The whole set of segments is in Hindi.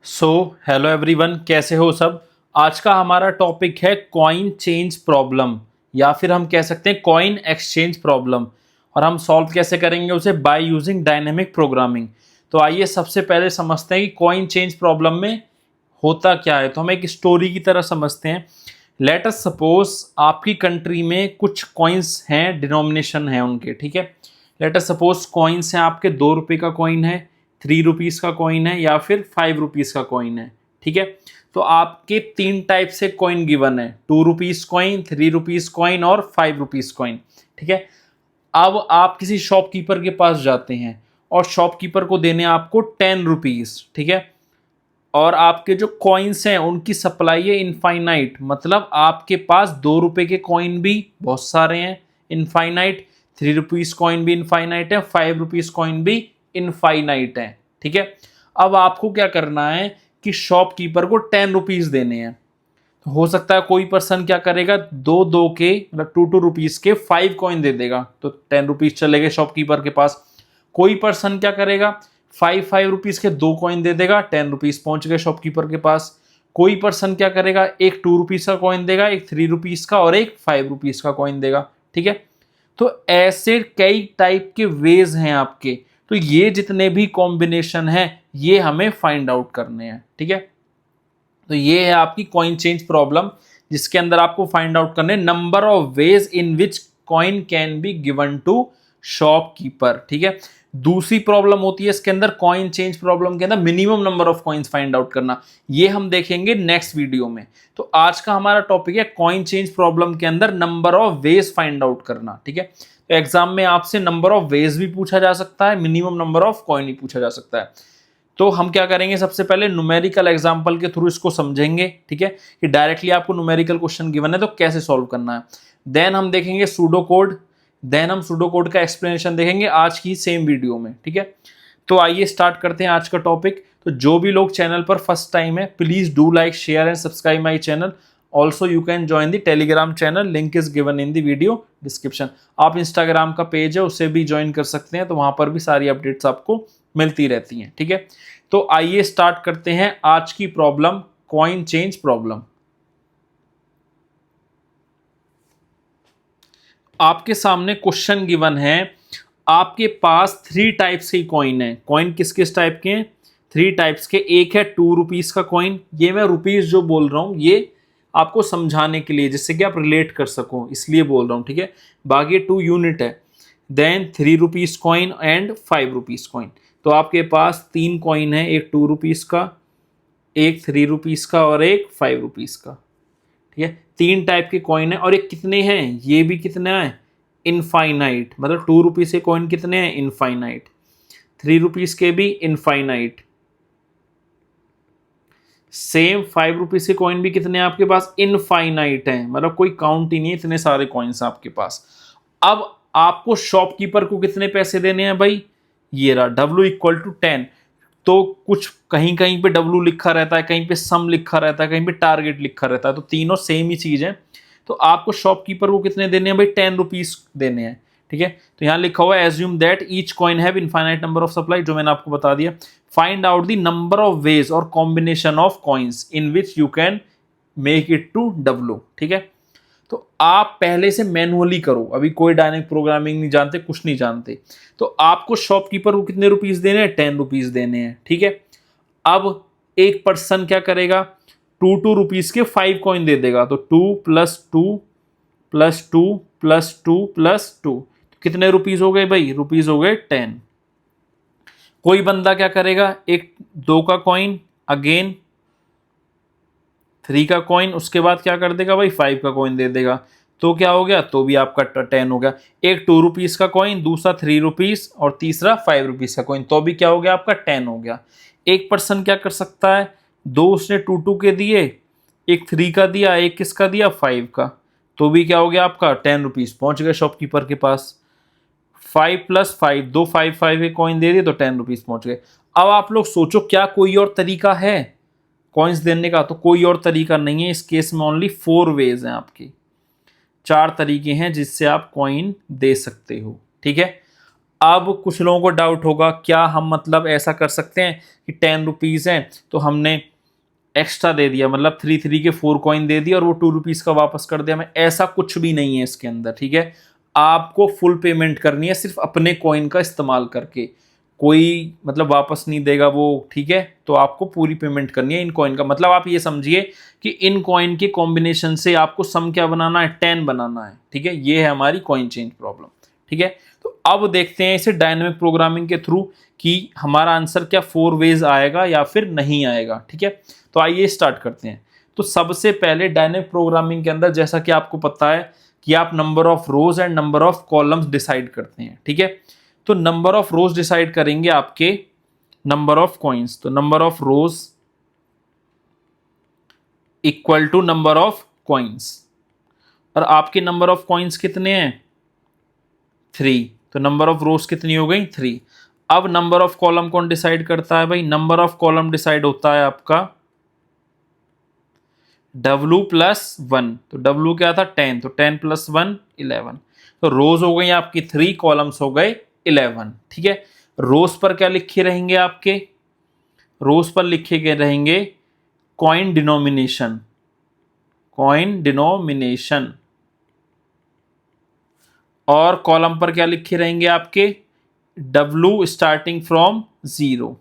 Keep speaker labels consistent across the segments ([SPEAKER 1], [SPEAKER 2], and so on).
[SPEAKER 1] सो हेलो एवरीवन, कैसे हो सब। आज का हमारा टॉपिक है कॉइन चेंज प्रॉब्लम, या फिर हम कह सकते हैं कॉइन एक्सचेंज प्रॉब्लम। और हम सॉल्व कैसे करेंगे उसे, बाय यूजिंग डायनेमिक प्रोग्रामिंग। तो आइए सबसे पहले समझते हैं कि कॉइन चेंज प्रॉब्लम में होता क्या है। तो हम एक स्टोरी की तरह समझते हैं। लेट अस सपोज आपकी कंट्री में कुछ कॉइन्स हैं, डिनोमिनेशन है उनके, ठीक है। लेट अस सपोज कॉइन्स हैं आपके 2 रुपये का कॉइन है, 3 रुपीज़ का कॉइन है, या फिर 5 रुपीज़ का कॉइन है, ठीक है। तो आपके 3 टाइप से कॉइन गिवन है, 2 रुपीज़ कॉइन, 3 रुपीज़ कॉइन और 5 रुपीज़ कॉइन, ठीक है। अब आप किसी शॉपकीपर के पास जाते हैं और शॉपकीपर को देने आपको 10 रुपीज़, ठीक है। और आपके जो कॉइन्स हैं उनकी सप्लाई है इनफाइनाइट, मतलब आपके पास 2 रुपये के कॉइन भी बहुत सारे हैं, इनफाइनाइट। 3 रुपीज़ कॉइन भी इनफाइनाइट है, 5 रुपीज़ कॉइन भी इनफाइनाइट है, ठीक है। अब आपको क्या करना है कि शॉपकीपर को 10 रुपीज़ देने हैं। तो हो सकता है कोई पर्सन क्या करेगा, दो दो के मतलब 2 2 रुपीज़ के 5 कॉइन दे देगा, तो 10 रुपीज़ चले गए शॉपकीपर के पास। कोई पर्सन क्या करेगा, 5 5 रुपीज़ के 2 कॉइन दे देगा, 10 रुपीज़ पहुंच गए शॉपकीपर के पास। कोई पर्सन क्या करेगा, एक 2 रुपीज़ का कॉइन देगा, एक 3 रुपीज़ का और एक 5 रुपीज़ का कॉइन देगा, ठीक है। तो ऐसे कई टाइप के वेज हैं आपके। तो ये जितने भी कॉम्बिनेशन हैं ये हमें फाइंड आउट करने हैं, ठीक है। तो ये है आपकी कॉइन चेंज प्रॉब्लम, जिसके अंदर आपको फाइंड आउट करने number of ways in which coin can be given to shopkeeper, ठीक है। दूसरी प्रॉब्लम होती है इसके अंदर, कॉइन चेंज प्रॉब्लम के अंदर minimum number of coins find out करना। ये हम देखेंगे नेक्स्ट वीडियो में। तो आज का हमारा टॉपिक है कॉइन चेंज प्रॉब्लम के अंदर number of veg find out करना, ठीक है। तो एग्जाम में आपसे नंबर ऑफ वेज भी पूछा जा सकता है, मिनिमम नंबर ऑफ कॉइन भी पूछा जा सकता है। तो हम क्या करेंगे, सबसे पहले न्यूमेरिकल एग्जांपल के थ्रू इसको समझेंगे, ठीक है, कि डायरेक्टली आपको न्यूमेरिकल क्वेश्चन गिवन है तो कैसे सॉल्व करना है। देन हम देखेंगे सूडो कोड, देन हम सूडो कोड का एक्सप्लेनेशन देखेंगे आज की सेम वीडियो में, ठीक है। तो आइए स्टार्ट करते हैं आज का टॉपिक। तो जो भी लोग चैनल पर फर्स्ट टाइम है, please do like, share and subscribe my channel. Also you can join the Telegram channel, link is given in the video description. आप इंस्टाग्राम का पेज है उसे भी ज्वाइन कर सकते हैं, तो वहां पर भी सारी अपडेट्स आपको मिलती रहती हैं, ठीक है। तो आइए स्टार्ट करते हैं आज की प्रॉब्लम, कॉइन चेंज प्रॉब्लम। आपके सामने क्वेश्चन गिवन है, आपके पास 3 टाइप्स के कॉइन है। कॉइन किस किस टाइप के हैं, 3 टाइप्स के। एक है 2 रुपीज़ का कॉइन, ये मैं रुपीज़ जो बोल रहा हूँ ये आपको समझाने के लिए, जिससे कि आप रिलेट कर सको, इसलिए बोल रहा हूँ, ठीक है। बाकी 2 यूनिट है। Then 3 rupees coin and 5 rupees coin. तो आपके पास 3 कॉइन है, एक 2 रुपीज़ का, एक 3 रुपीज़ का और एक 5 रुपीज़ का, ठीक है। 3 टाइप के कॉइन है और ये कितने हैं, ये भी कितना है, इनफाइनाइट। मतलब 2 रुपीज़ के कॉइन कितने हैं, इनफाइनाइट। 3 रुपीज़ के भी इनफाइनाइट। सेम 5 रुपीज़ के कॉइन भी कितने हैं आपके पास, इनफाइनाइट हैं, मतलब कोई काउंट ही नहीं है, इतने सारे कॉइन्स आपके पास। अब आपको शॉपकीपर को कितने पैसे देने हैं भाई, ये रहा W=10। तो कुछ कहीं कहीं पे W लिखा रहता है, कहीं पे सम लिखा रहता है, कहीं पे टारगेट लिखा रहता है, तो तीनों सेम ही चीज है। तो आपको शॉपकीपर को कितने देने हैं भाई, 10 रुपीज़ देने हैं, ठीक है। तो यहाँ लिखा हुआ है assume that each coin have infinite number of supply, जो मैंने आपको बता दिया। Find out the number of ways और combination of coins in which you can make it to W, ठीक है। तो आप पहले से मैनुअली करो, अभी कोई डायनेमिक प्रोग्रामिंग नहीं जानते, कुछ नहीं जानते। तो आपको शॉपकीपर को कितने रुपीस देने हैं, 10 रुपीज़ देने हैं, ठीक है। अब एक पर्सन क्या करेगा, 2 2 रुपीज़ के 5 कॉइन दे देगा, तो 2 + 2 + 2 + 2 + 2, कितने रुपीस हो गए भाई, रुपीस हो गए 10। कोई बंदा क्या करेगा, एक 2 का कॉइन, अगेन 3 का कॉइन, उसके बाद क्या कर देगा भाई, 5 का कॉइन दे देगा, तो क्या हो गया, तो भी आपका 10 हो गया। एक 2 रुपीज़ का कॉइन, दूसरा 3 रुपीज़ और तीसरा 5 रुपीज़ का कॉइन, तो भी क्या हो गया आपका 10 हो गया। एक पर्सन क्या कर सकता है, 2 उसने 2 के दिए, एक 3 का दिया, एक किसका दिया, 5 का, तो भी क्या हो गया आपका 10 रुपीज़ पहुंच गए शॉपकीपर के पास। 5 + 5, दो 5 के कॉइन दे दिए तो 10 रुपीज़ पहुंच गए। अब आप लोग सोचो क्या कोई और तरीका है कॉइन्स देने का, तो कोई और तरीका नहीं है। इस केस में ओनली 4 वेज हैं आपकी, 4 तरीके हैं जिससे आप कॉइन दे सकते हो, ठीक है। अब कुछ लोगों को डाउट होगा, क्या हम मतलब ऐसा कर सकते हैं कि 10 रुपीज़ हैं तो हमने एक्स्ट्रा दे दिया, मतलब 3 के 4 कॉइन दे दिया और वो 2 रुपीज़ का वापस कर दिया। मैं ऐसा कुछ भी नहीं है इसके अंदर, ठीक है। आपको फुल पेमेंट करनी है सिर्फ अपने कॉइन का इस्तेमाल करके, कोई मतलब वापस नहीं देगा वो, ठीक है। तो आपको पूरी पेमेंट करनी है इन कॉइन का। मतलब आप ये समझिए कि इन कॉइन के कॉम्बिनेशन से आपको सम क्या बनाना है, 10 बनाना है, ठीक है। ये है हमारी कॉइन चेंज प्रॉब्लम, ठीक है। तो अब देखते हैं इसे डायनामिक प्रोग्रामिंग के थ्रू कि हमारा आंसर क्या 4 वेज आएगा या फिर नहीं आएगा, ठीक है। तो आइए स्टार्ट करते हैं। तो सबसे पहले डायनामिक प्रोग्रामिंग के अंदर जैसा कि आपको पता है कि आप number of rose and number of columns decide करते हैं, ठीक है। तो नंबर ऑफ रोज डिसाइड करेंगे आपके नंबर ऑफ कॉइन्स। तो number of rows equal to number of coins, और आपके नंबर ऑफ कॉइन्स कितने हैं, 3। तो नंबर ऑफ रोज कितनी हो गई, 3। अब नंबर ऑफ कॉलम कौन डिसाइड करता है भाई, नंबर ऑफ कॉलम डिसाइड होता है आपका W प्लस 1। तो W क्या था, 10। तो 10 प्लस 1 11। तो रोज हो गई आपकी 3, कॉलम्स हो गए 11, ठीक है। रोज पर क्या लिखे रहेंगे आपके, रोज पर लिखे गए रहेंगे कॉइन डिनोमिनेशन, कॉइन डिनोमिनेशन। और कॉलम पर क्या लिखे रहेंगे आपके, W starting from 0,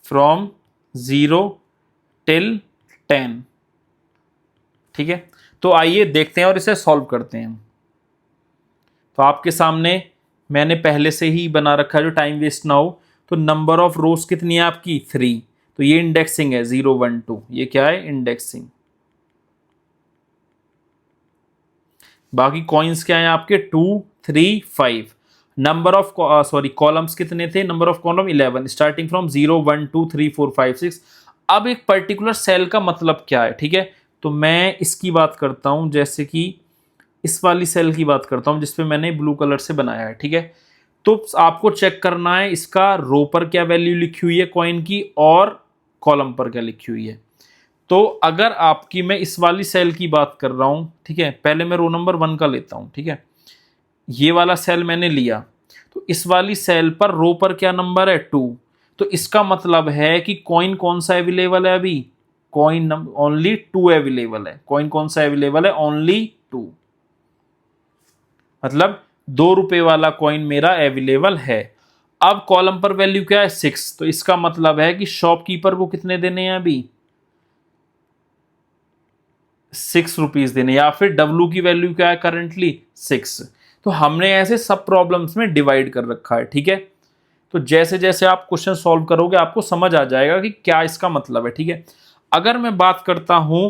[SPEAKER 1] from 0 till 10, ठीक है। तो आइए देखते हैं और इसे सॉल्व करते हैं। तो आपके सामने मैंने पहले से ही बना रखा है जो टाइम वेस्ट ना हो। तो नंबर ऑफ रोज कितनी है आपकी, 3। तो ये इंडेक्सिंग है 0 1 2, ये क्या है, इंडेक्सिंग। बाकी कॉइन्स क्या है आपके, 2 3 5। नंबर ऑफ कॉलम्स कितने थे, number of column 11, starting from 0 1 2 3 4 5 6। अब एक पर्टिकुलर सेल का मतलब क्या है, ठीक है। तो मैं इसकी बात करता हूं, जैसे कि इस वाली सेल की बात करता हूं जिसपे मैंने ब्लू कलर से बनाया है, ठीक है। तो आपको चेक करना है इसका रो पर क्या वैल्यू लिखी हुई है कॉइन की और कॉलम पर क्या लिखी हुई है। तो अगर आपकी, मैं इस वाली सेल की बात कर रहा हूं, ठीक है, पहले मैं रो नंबर 1 का लेता हूं, ठीक है। ये वाला सेल मैंने लिया, तो इस वाली सेल पर रो पर क्या नंबर है, 2। तो इसका मतलब है कि कॉइन कौन सा अवेलेबल है अभी, कॉइन ओनली 2 अवेलेबल है। कॉइन कौन सा अवेलेबल है, ओनली 2। मतलब 2 रुपए वाला कॉइन मेरा अवेलेबल है। अब कॉलम पर वैल्यू क्या है, 6। तो इसका मतलब है कि शॉपकीपर को कितने देने हैं अभी, 6 रुपीज देने, या फिर W की वैल्यू क्या है करंटली, 6। तो हमने ऐसे सब प्रॉब्लम्स में डिवाइड कर रखा है, ठीक है। तो जैसे जैसे आप क्वेश्चन सॉल्व करोगे आपको समझ आ जाएगा कि क्या इसका मतलब है, ठीक है। अगर मैं बात करता हूं,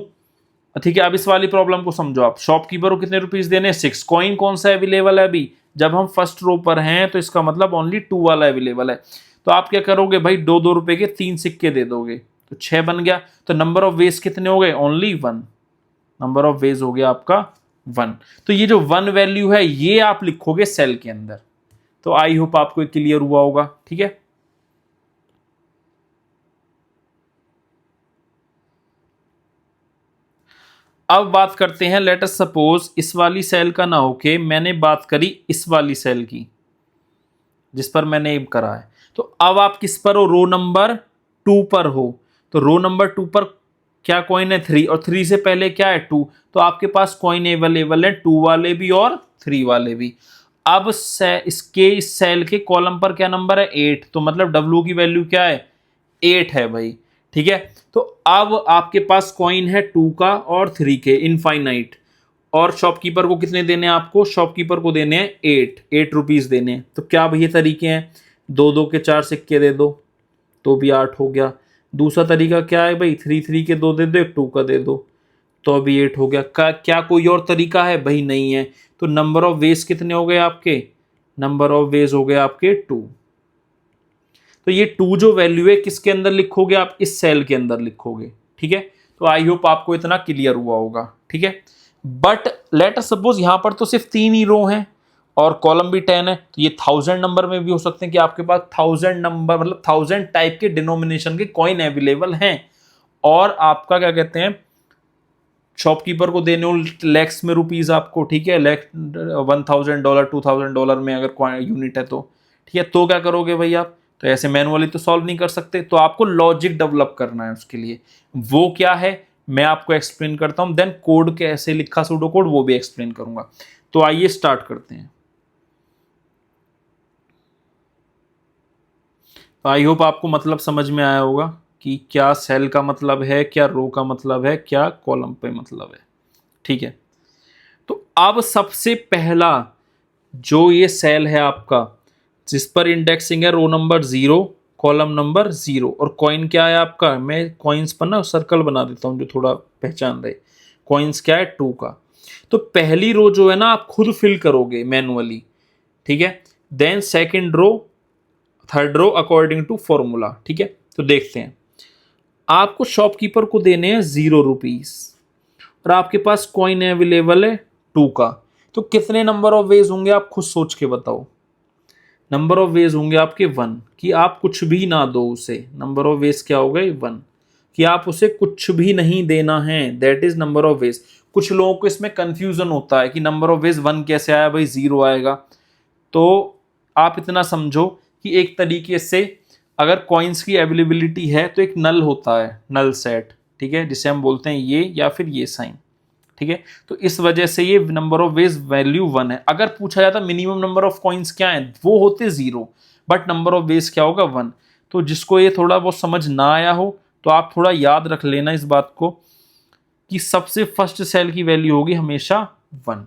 [SPEAKER 1] ठीक है, अब इस वाली प्रॉब्लम को समझो आप। शॉपकीपर को कितने रुपीज देने, 6। कॉइन कौन सा अवेलेबल है अभी, जब हम फर्स्ट रो पर हैं तो इसका मतलब ओनली 2 वाला अवेलेबल है। तो आप क्या करोगे भाई, 2 रुपए के 3 सिक्के दे दोगे, तो 6 बन गया। तो नंबर ऑफ वेज कितने हो गए, ओनली 1। नंबर ऑफ वेज हो गया आपका 1। तो ये जो 1 वैल्यू है ये आप लिखोगे सेल के अंदर। तो आई होप आपको क्लियर हुआ होगा, ठीक है। अब बात करते हैं, लेट अस सपोज इस वाली सेल का ना होके मैंने बात करी इस वाली सेल की जिस पर मैंने एम करा है। तो अब आप किस पर हो, रो नंबर 2 पर हो। तो रो नंबर 2 पर क्या कॉइन है, 3, और 3 से पहले क्या है, 2। तो आपके पास कॉइन अवेलेबल है 2 वाले भी और 3 वाले भी। अब इसके इस सेल के कॉलम पर क्या नंबर है, 8। तो मतलब W की वैल्यू क्या है, 8 है भाई, ठीक है। तो अब आपके पास कॉइन है 2 का और 3 के, इनफाइनाइट। और शॉपकीपर को कितने देने हैं आपको, शॉपकीपर को देने हैं 8 रुपीज देने हैं। तो क्या भैया तरीके हैं, 2 के 4 सिक्के दे दो तो भी 8 हो गया। दूसरा तरीका क्या है भाई, 3 के 2 दे दो, 1 2 का दे दो तो अभी 8 हो गया। क्या कोई और तरीका है भाई, नहीं है। तो नंबर ऑफ वेज कितने हो गए आपके, नंबर ऑफ वेज हो गए आपके 2। तो ये 2 जो वैल्यू है किसके अंदर लिखोगे आप, इस सेल के अंदर लिखोगे, ठीक है। तो आई होप आपको इतना क्लियर हुआ होगा, ठीक है। बट लेट अस सपोज यहां पर तो सिर्फ 3 ही रो हैं और कॉलम भी 10 है। तो ये 1000 नंबर में भी हो सकते हैं कि आपके पास 1000 नंबर, मतलब 1000 टाइप के डिनोमिनेशन के कॉइन अवेलेबल हैं। और आपका क्या कहते हैं, शॉपकीपर को देने हो लैक्स में रुपीज़ आपको, ठीक है, लैख $1,000 $2,000 में अगर यूनिट है तो, ठीक है, तो क्या करोगे भाई आप? तो ऐसे मैनुअली तो सॉल्व नहीं कर सकते, तो आपको लॉजिक डेवलप करना है उसके लिए। वो क्या है मैं आपको एक्सप्लेन करता हूं, देन कोड कैसे लिखा सूडो कोड वो भी एक्सप्लेन करूंगा। तो आइए स्टार्ट करते हैं। तो आई होप आपको मतलब समझ में आया होगा कि क्या सेल का मतलब है, क्या रो का मतलब है, क्या कॉलम पे मतलब है, ठीक है। तो अब सबसे पहला जो ये सेल है आपका जिस पर इंडेक्सिंग है रो नंबर 0 कॉलम नंबर 0 और कॉइन क्या है आपका, मैं कॉइन्स पर ना सर्कल बना देता हूं जो थोड़ा पहचान रहे। कॉइन्स क्या है 2 का। तो पहली रो जो है ना आप खुद फिल करोगे मैनुअली, ठीक है। Then second row third row according to formula, ठीक है। तो देखते हैं, आपको शॉपकीपर को देने हैं 0 रुपीज और आपके पास कॉइन अवेलेबल है 2 का। तो कितने नंबर ऑफ वेज होंगे आप खुद सोच के बताओ। नंबर ऑफ वेज होंगे आपके 1 कि आप कुछ भी ना दो उसे। नंबर ऑफ वेज क्या हो गए 1 कि आप उसे कुछ भी नहीं देना है, that is number of veg. कुछ लोगों को इसमें कंफ्यूजन होता है कि नंबर ऑफ वेज 1 कैसे आया भाई, 0 आएगा। तो आप इतना समझो कि एक तरीके से अगर कॉइन्स की अवेलेबिलिटी है तो एक नल होता है, नल सेट, ठीक है, जिसे हम बोलते हैं ये या फिर ये साइन, ठीक है। तो इस वजह से ये नंबर ऑफ वेज वैल्यू 1 है। अगर पूछा जाता मिनिमम नंबर ऑफ कॉइन्स क्या है, वो होते 0, बट नंबर ऑफ वेज क्या होगा 1। तो जिसको ये थोड़ा बहुत समझ ना आया हो तो आप थोड़ा याद रख लेना इस बात को कि सबसे फर्स्ट सेल की वैल्यू होगी हमेशा 1,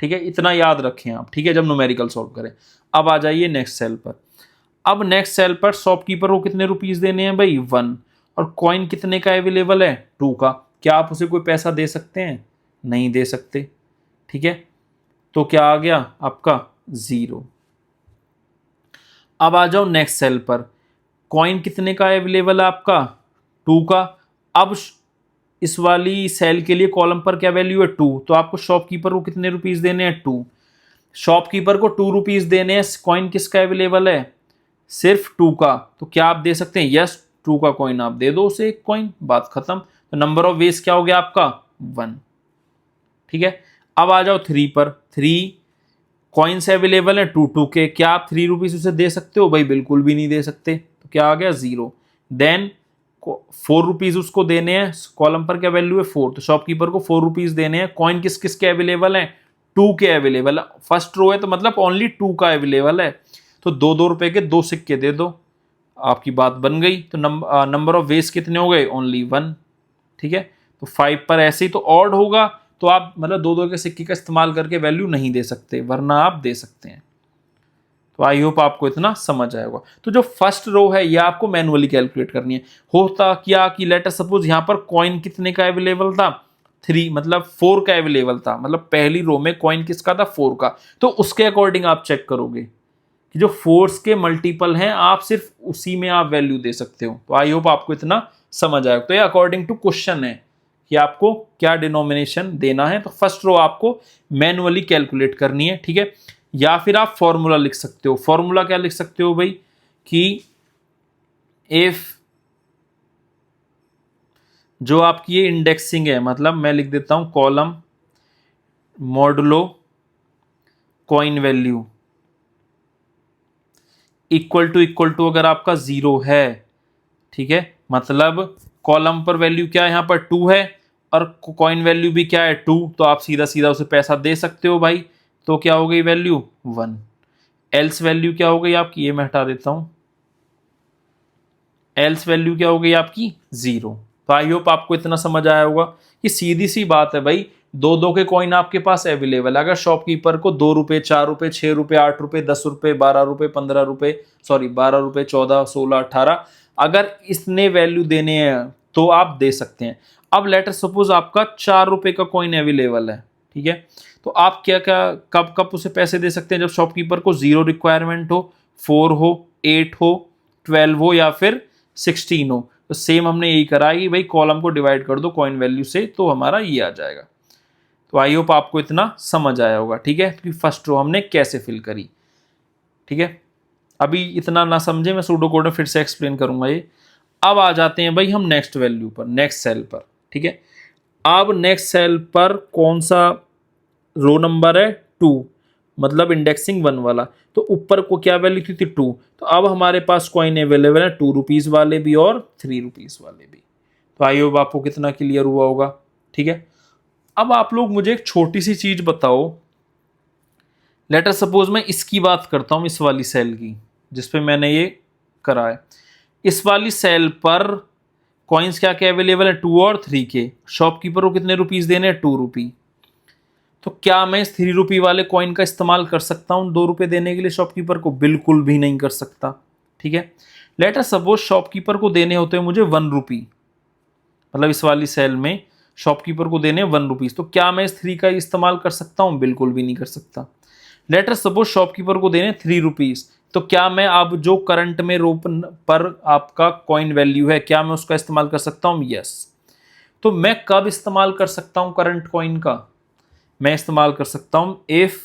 [SPEAKER 1] ठीक है, इतना याद रखें आप, ठीक है, जब न्यूमेरिकल सॉल्व करें। अब आ जाइए नेक्स्ट सेल पर। अब नेक्स्ट सेल पर शॉपकीपर को कितने रुपीस देने हैं भाई 1 और कॉइन कितने का अवेलेबल है 2 का। क्या आप उसे कोई पैसा दे सकते हैं? नहीं दे सकते, ठीक है। तो क्या आ गया आपका 0। अब आ जाओ नेक्स्ट सेल पर, कॉइन कितने का अवेलेबल है आपका 2 का। अब इस वाली सेल के लिए कॉलम पर क्या वैल्यू है 2, तो आपको शॉपकीपर को कितने रुपीस देने हैं 2। शॉपकीपर को 2 रुपीस देने हैं, कॉइन किसका अवेलेबल है सिर्फ 2 का। तो क्या आप दे सकते हैं? यस, 2 का कॉइन आप दे दो उसे एक कॉइन, बात खत्म। तो नंबर ऑफ वेज क्या हो गया आपका 1, ठीक है। अब आ जाओ 3 पर, 3 कॉइन्स अवेलेबल है 2 के। क्या आप 3 रुपीज उसे दे सकते हो भाई? बिल्कुल भी नहीं दे सकते। तो क्या आ गया 0। देन 4 रुपीज उसको देने हैं, कॉलम पर क्या वैल्यू है 4, तो शॉपकीपर को 4 रुपीज देने हैं। कॉइन किस किस के अवेलेबल है 2 के अवेलेबल है। फर्स्ट रो है तो मतलब ओनली 2 का अवेलेबल है, तो 2-2 रुपए के 2 सिक्के दे दो, आपकी बात बन गई। तो नंबर ऑफ वेज कितने हो गए ओनली 1, ठीक है। तो 5 पर ऐसे ही तो ऑड होगा, तो आप मतलब 2-2 के सिक्के का इस्तेमाल करके वैल्यू नहीं दे सकते, वरना आप दे सकते हैं। तो आई होप आपको इतना समझ आएगा। तो जो फर्स्ट रो है ये आपको मैनुअली कैलकुलेट करनी है। होता क्या कि लेटर सपोज यहाँ पर कॉइन कितने का अवेलेबल था 3, मतलब 4 का अवेलेबल था, मतलब पहली रो में कॉइन किसका था 4 का। तो उसके अकॉर्डिंग आप चेक करोगे कि जो 4 के मल्टीपल हैं आप सिर्फ उसी में आप वैल्यू दे सकते हो। तो आई होप आपको इतना समझ आएगा। तो ये अकॉर्डिंग टू क्वेश्चन है कि आपको क्या डिनोमिनेशन देना है। तो फर्स्ट रो आपको मैनुअली कैलकुलेट करनी है, ठीक है। या फिर आप फॉर्मूला लिख सकते हो। फॉर्मूला क्या लिख सकते हो भाई कि इफ जो आपकी ये इंडेक्सिंग है, मतलब मैं लिख देता हूं column modulo coin value equal to अगर आपका 0 है, ठीक है, मतलब कॉलम पर वैल्यू क्या है यहाँ पर 2 है और कॉइन वैल्यू भी क्या है 2, तो आप सीधा सीधा उसे पैसा दे सकते हो भाई। तो क्या हो गई वैल्यू 1। एल्स वैल्यू क्या हो गई आपकी, ये मैं हटा देता हूं, एल्स वैल्यू क्या हो गई आपकी 0। तो आई होप आपको इतना समझ आया होगा कि सीधी सी बात है भाई, 2-2 के कॉइन आपके पास अवेलेबल है। अगर शॉपकीपर को 2 रुपए 4 रुपए 6 रुपए 8 रुपए 10 रुपए 12 रुपए 15 रुपए, सॉरी 12 रुपए 14 16 18, अगर इसने वैल्यू देने हैं तो आप दे सकते हैं। अब लेटर सपोज आपका 4 रुपए का कॉइन अवेलेबल है, ठीक है, तो आप क्या क्या कब कब उसे पैसे दे सकते हैं? जब शॉपकीपर को 0 रिक्वायरमेंट हो, 4 हो, 8 हो, 12 हो या फिर 16 हो। तो सेम हमने यही करा है कि भाई कॉलम को डिवाइड कर दो कॉइन वैल्यू से, तो हमारा ये आ जाएगा। तो आई होप आपको इतना समझ आया होगा, ठीक है, कि फर्स्ट रो हमने कैसे फिल करी, ठीक है। अभी इतना ना समझे, मैं सूडो कोड में फिर से एक्सप्लेन करूंगा ये। अब आ जाते हैं भाई हम नेक्स्ट वैल्यू पर, नेक्स्ट सेल पर, ठीक है। अब नेक्स्ट सेल पर कौन सा रो नंबर है 2, मतलब इंडेक्सिंग 1 वाला, तो ऊपर को क्या वैल्यू थी 2। तो अब हमारे पास कॉइन अवेलेबल है 2 रुपीज़ वाले भी और 3 रुपीज़ वाले भी। तो आई होप आपको कितना क्लियर हुआ होगा। ठीक है, अब आप लोग मुझे एक छोटी सी चीज़ बताओ। लेटर सपोज मैं इसकी बात करता हूँ, इस वाली सेल की जिस पे मैंने ये करा है। इस वाली सेल पर कॉइन्स क्या क्या अवेलेबल है 2 और 3 के। शॉपकीपर को कितने रुपीज़ देने हैं 2 रुपी। तो क्या मैं इस 3 रुपी वाले कॉइन का इस्तेमाल कर सकता हूँ 2 रुपये देने के लिए शॉपकीपर को? बिल्कुल भी नहीं कर सकता। ठीक है, लेटर सपोज शॉपकीपर को देने होते हैं मुझे 1 रुपी, मतलब इस वाली सेल में शॉपकीपर को देने 1 रुपीज़। तो क्या मैं इस 3 का इस्तेमाल कर सकता हूँ? बिल्कुल भी नहीं कर सकता। लेटर सपोज शॉपकीपर को देने 3 रुपीज़, तो क्या मैं अब जो करंट में रो पर आपका कॉइन वैल्यू है, क्या मैं उसका इस्तेमाल कर सकता हूँ? यस। तो मैं कब इस्तेमाल कर सकता हूँ करंट कॉइन का? मैं इस्तेमाल कर सकता हूँ इफ,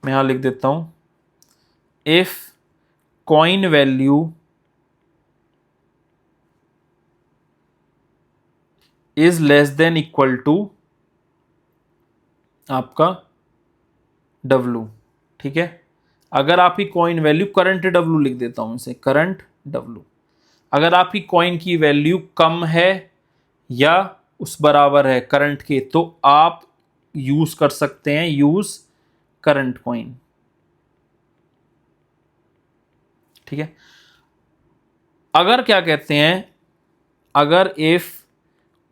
[SPEAKER 1] मैं यहां लिख देता हूं, if coin value is less than equal to आपका W। ठीक है, अगर आपकी कॉइन वैल्यू, करंट W लिख देता हूं इसे, करंट W, अगर आपकी कॉइन की वैल्यू कम है या उस बराबर है करंट के, तो आप यूज कर सकते हैं यूज करंट कॉइन। ठीक है, अगर क्या कहते हैं, अगर इफ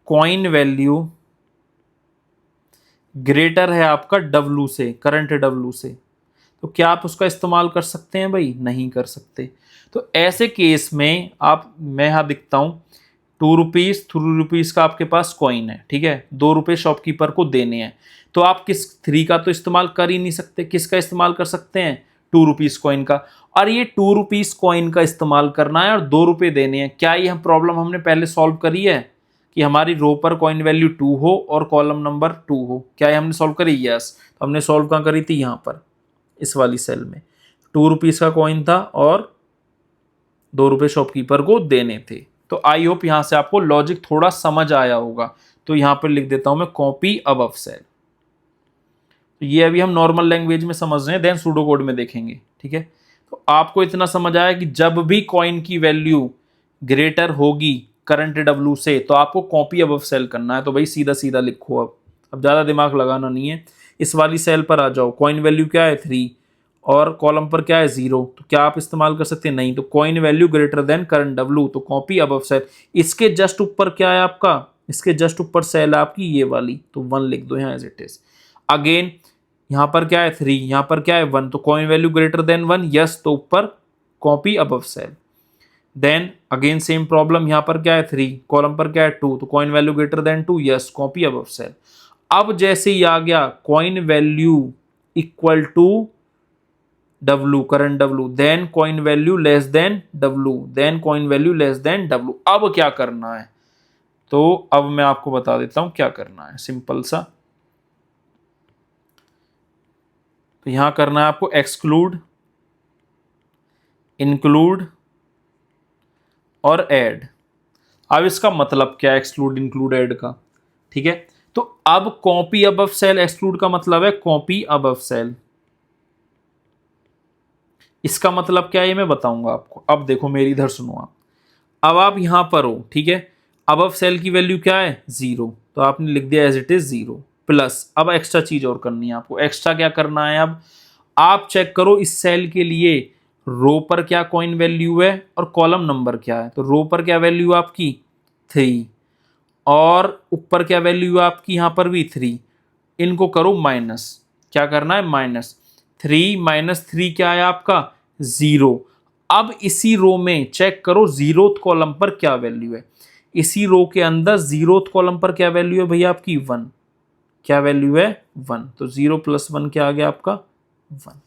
[SPEAKER 1] कॉइन वैल्यू ग्रेटर है आपका W से, करंट W से, तो क्या आप उसका इस्तेमाल कर सकते हैं? भाई नहीं कर सकते। तो ऐसे केस में आप, मैं यहां दिखता हूं 2 रुपीज़ 3 रुपीज़ का आपके पास कॉइन है। ठीक है, 2 रुपये शॉपकीपर को देने हैं, तो आप किस 3 का तो इस्तेमाल कर ही नहीं सकते। किसका इस्तेमाल कर सकते हैं? 2 रुपीज़ कॉइन का। और ये 2 रुपीज़ कॉइन का इस्तेमाल करना है और 2 रुपये देने हैं। क्या ये प्रॉब्लम हमने पहले सॉल्व करी है कि हमारी रो पर कॉइन वैल्यू 2 हो और कॉलम नंबर 2 हो? क्या ये हमने सॉल्व करी? यस। तो हमने सॉल्व कहाँ करी थी? यहाँ पर, इस वाली सेल में 2 रुपीज़ का कॉइन था और 2 रुपये शॉपकीपर को देने थे। तो आई होप यहां से आपको लॉजिक थोड़ा समझ आया होगा। तो यहां पर लिख देता हूं मैं कॉपी अबव सेल। तो ये अभी हम नॉर्मल लैंग्वेज में समझ रहे हैं, देन सूडो कोड में देखेंगे। ठीक है, तो आपको इतना समझ आया कि जब भी कॉइन की वैल्यू ग्रेटर होगी करंट W से, तो आपको कॉपी अबव सेल करना है। तो भाई सीधा सीधा लिखो, अब ज़्यादा दिमाग लगाना नहीं है। इस वाली सेल पर आ जाओ, कॉइन वैल्यू क्या है 3 और कॉलम पर क्या है 0, तो क्या आप इस्तेमाल कर सकते हैं? नहीं। तो coin value greater then current W, तो कॉपी अबव सेल। इसके जस्ट ऊपर क्या है आपका? इसके जस्ट ऊपर सेल है आपकी ये वाली, तो 1 लिख दो यहाँ एज इट इज। अगेन यहाँ पर क्या है 3, यहाँ पर क्या है 1, तो coin value greater than 1, yes, तो ऊपर copy above cell. Then again same problem, यहाँ पर क्या है 3, कॉलम पर क्या है 2, तो coin value greater than 2, yes, copy above cell. अब जैसे ही आ गया coin value equal to W, current W, then coin value less than W, then coin value less than W। अब क्या करना है? तो अब मैं आपको बता देता हूं क्या करना है, सिंपल सा। तो यहां करना है आपको एक्सक्लूड, इंक्लूड और ऐड। अब इसका मतलब क्या है एक्सक्लूड इंक्लूड ऐड का? ठीक है, तो अब कॉपी अबव सेल, एक्सक्लूड का मतलब है कॉपी अबव सेल। इसका मतलब क्या है ये मैं बताऊंगा आपको। अब देखो मेरी इधर सुनो आप, अब आप यहां पर हो। ठीक है, अबव सेल की वैल्यू क्या है 0, तो आपने लिख दिया एज इट इज 0 प्लस। अब एक्स्ट्रा चीज और करनी है आपको। एक्स्ट्रा क्या करना है? अब आप चेक करो इस सेल के लिए रो पर क्या कॉइन वैल्यू है और कॉलम नंबर क्या है। तो रो पर क्या वैल्यू आपकी 3 और ऊपर क्या वैल्यू है आपकी यहाँ पर भी 3। इनको करो माइनस। क्या करना है? माइनस 3 माइनस 3 क्या है आपका 0। अब इसी रो में चेक करो 0th कॉलम पर क्या वैल्यू है। इसी रो के अंदर 0th कॉलम पर क्या वैल्यू है भैया आपकी 1। क्या वैल्यू है 1, तो 0 + 1 क्या आ गया आपका 1।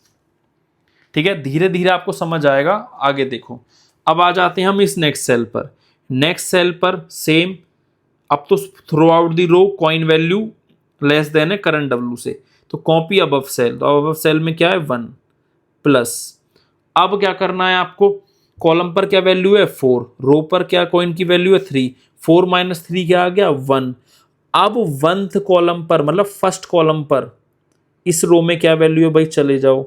[SPEAKER 1] ठीक है, धीरे धीरे आपको समझ आएगा। आगे देखो, अब आ जाते हैं हम इस नेक्स्ट सेल पर। नेक्स्ट सेल पर सेम, अब तो throughout the row coin value less than है करंट W से, तो कॉपी अबव सेल। तो अबव सेल में क्या है 1 प्लस। अब क्या करना है आपको? कॉलम पर क्या वैल्यू है 4, रो पर क्या कॉइन की वैल्यू है 3, 4 - 3 क्या आ गया 1। अब 1th कॉलम पर मतलब फर्स्ट कॉलम पर इस रो में क्या वैल्यू है भाई, चले जाओ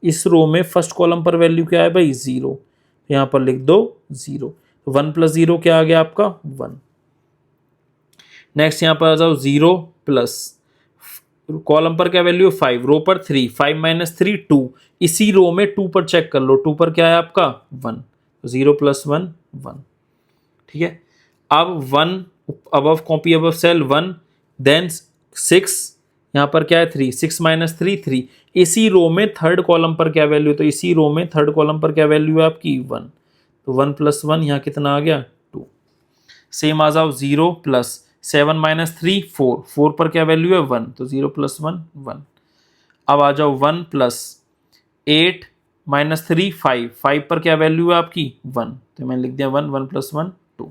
[SPEAKER 1] इस रो में फर्स्ट कॉलम पर वैल्यू क्या है भाई 0, यहां पर लिख दो 0। 1 + 0 क्या आ गया आपका 1। नेक्स्ट यहां पर आ जाओ 0 प्लस कॉलम पर क्या वैल्यू है 5, रो पर 3, 5 - 3 2, इसी रो में 2 पर चेक कर लो, 2 पर क्या है आपका 1, 0 + 1 1। ठीक है, अब 1 above copy above cell 1, then 6, यहाँ पर क्या है 3, 6 - 3 3, इसी रो में थर्ड कॉलम पर क्या वैल्यू है, तो इसी रो में थर्ड कॉलम पर क्या वैल्यू है आपकी 1, तो 1 + 1 यहाँ कितना आ गया 2। सेम आ जाओ 0 प्लस 7 - 3 4, 4 पर क्या वैल्यू है 1, तो 0 + 1 1। अब आ जाओ 1 प्लस 8 - 3 5, 5 पर क्या वैल्यू है आपकी 1, तो मैंने लिख दिया 1, 1 + 1 2।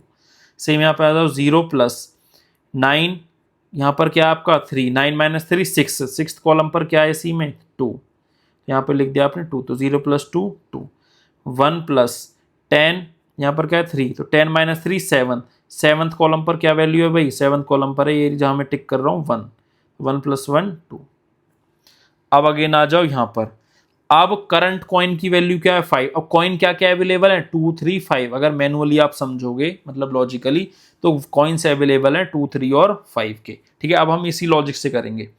[SPEAKER 1] सेम यहाँ पे आ जाओ 0 प्लस 9, यहाँ पर क्या है आपका 3, 9 - 3 6, सिक्स कॉलम पर क्या है इसी में 2, यहाँ पर लिख दिया आपने 2, तो 0 + 2 2। 1 प्लस 10, यहाँ पर क्या है 3, तो 10 - 3 7, सेवन्थ कॉलम पर क्या वैल्यू है भाई, सेवन्थ कॉलम पर है ये जहाँ मैं टिक कर रहा हूँ 1, 1 + 1 2। अब अगेन आ जाओ यहाँ पर, अब करंट कॉइन की वैल्यू क्या है 5। अब कॉइन क्या क्या अवेलेबल है 2 3 5, अगर मैनुअली आप समझोगे मतलब लॉजिकली तो कॉइन्स अवेलेबल हैं 2 3 और 5 के। ठीक है, अब हम इसी लॉजिक से करेंगे।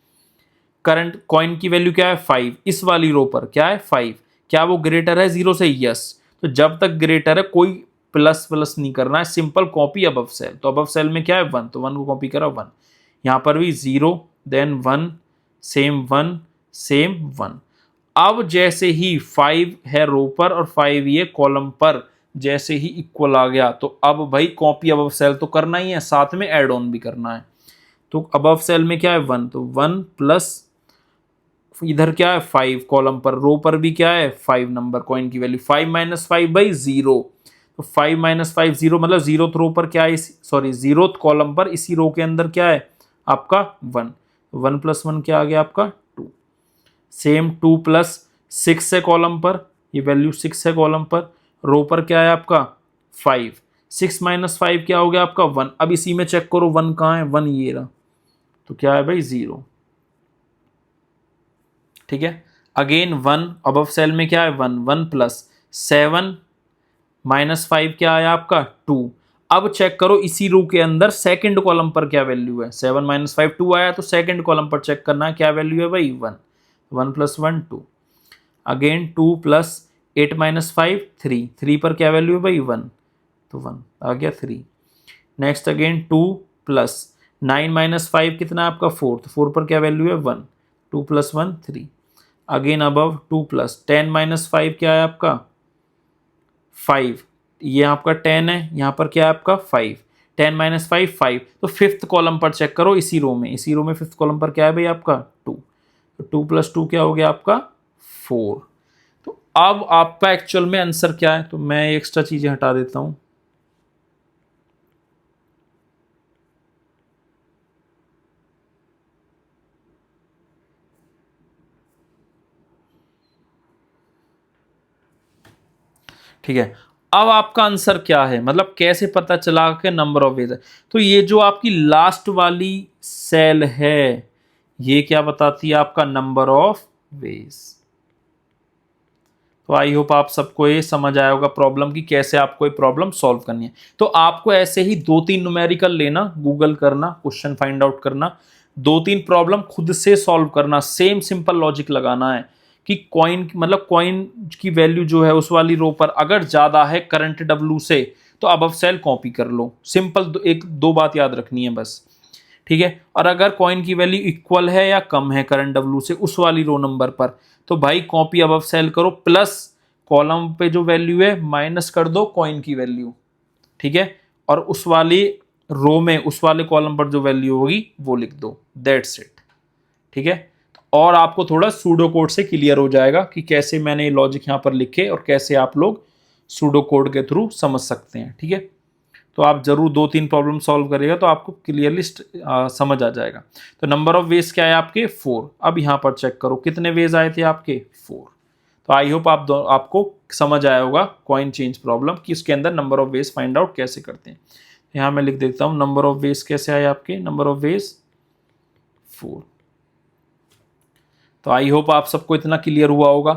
[SPEAKER 1] करंट कॉइन की वैल्यू क्या है 5, इस वाली रो पर क्या है 5, क्या वो ग्रेटर है 0 से, यस। तो जब तक ग्रेटर है कोई प्लस प्लस नहीं करना है, सिंपल कॉपी अबव सेल। तो अबव सेल में क्या है 1, तो 1 को कॉपी करा 1, यहाँ पर भी 0 देन 1 सेम 1 सेम 1। अब जैसे ही 5 है रो पर और 5 ये कॉलम पर जैसे ही इक्वल आ गया, तो अब भाई कॉपी अबव सेल तो करना ही है, साथ में ऐड ऑन भी करना है। तो अबव सेल में क्या है 1, तो 1 प्लस इधर क्या है 5 कॉलम पर, रो पर भी क्या है 5 नंबर कॉइन की वैल्यू, 5 - 5 बाई 0, तो 5 - 5 0 मतलब 0th रो पर क्या है, सॉरी 0th कॉलम पर इसी रो के अंदर क्या है आपका 1, 1 + 1 क्या आ गया आपका 2। सेम 2 प्लस 6 है कॉलम पर, ये वैल्यू 6 है कॉलम पर, रो पर क्या है आपका 5, 6 - 5 क्या हो गया आपका 1। अब इसी में चेक करो 1 कहाँ है, 1 ये रहा, तो क्या है भाई 0। ठीक है, अगेन 1 अबव सेल में क्या है 1, 1 प्लस 7 - 5 क्या आया आपका 2। अब चेक करो इसी रो के अंदर सेकंड कॉलम पर क्या वैल्यू है, 7 - 5 2 आया, तो सेकंड कॉलम पर चेक करना है क्या वैल्यू है भाई 1, 1 + 1 2। अगेन 2 प्लस 8 - 5 3, 3 पर क्या वैल्यू है भाई 1, तो 1 आ गया 3। नेक्स्ट अगेन 2 प्लस 9 - 5 कितना आपका 4, तो 4 पर क्या वैल्यू है 1, 2 + 1 3। अगेन अबव 2 प्लस 10 - 5 क्या है आपका 5, ये आपका 10 है, यहाँ पर क्या है आपका 5, 10 - 5 5, तो फिफ्थ कॉलम पर चेक करो इसी रो में, इसी रो में फिफ्थ कॉलम पर क्या है भाई आपका 2, तो 2 + 2 क्या हो गया आपका 4। तो अब आपका एक्चुअल में आंसर क्या है, तो मैं एक्स्ट्रा चीजें हटा देता हूं। ठीक है, अब आपका आंसर क्या है, मतलब कैसे पता चला कि नंबर ऑफ वेज है। तो ये जो आपकी लास्ट वाली सेल है ये क्या बताती है आपका नंबर ऑफ वेज। तो आई होप आप सबको ये समझ आया होगा प्रॉब्लम की कैसे आपको ये प्रॉब्लम सॉल्व करनी है। तो आपको ऐसे ही 2-3 न्यूमेरिकल लेना, गूगल करना, क्वेश्चन फाइंड आउट करना, 2-3 प्रॉब्लम खुद से सॉल्व करना, सेम सिंपल लॉजिक लगाना है कि कॉइन मतलब कॉइन की वैल्यू जो है उस वाली रो पर अगर ज्यादा है करंट डब्लू से तो अबव सेल कॉपी कर लो, सिंपल एक दो बात याद रखनी है बस। ठीक है, और अगर कॉइन की वैल्यू इक्वल है या कम है करंट डब्लू से उस वाली रो नंबर पर, तो भाई कॉपी अबव सेल करो, प्लस कॉलम पे जो वैल्यू है माइनस कर दो कॉइन की वैल्यू। ठीक है, और उस वाली रो में उस वाले कॉलम पर जो वैल्यू होगी वो लिख दो, दैट्स इट। ठीक है, और आपको थोड़ा सूडो कोड से क्लियर हो जाएगा कि कैसे मैंने ये लॉजिक यहाँ पर लिखे और कैसे आप लोग सूडो कोड के थ्रू समझ सकते हैं। ठीक है, तो आप जरूर 2-3 प्रॉब्लम सॉल्व करिएगा तो आपको क्लियरली समझ आ जाएगा। तो नंबर ऑफ वेज क्या है आपके 4। अब यहाँ पर चेक करो कितने वेज आए थे आपके 4। तो आई होप आपको समझ आया होगा कॉइन चेंज प्रॉब्लम कि इसके अंदर number of veg find out कैसे करते हैं। यहाँ मैं लिख देता हूँ नंबर ऑफ वेज कैसे आए आपके, नंबर ऑफ वेज 4। तो आई होप आप सबको इतना क्लियर हुआ होगा।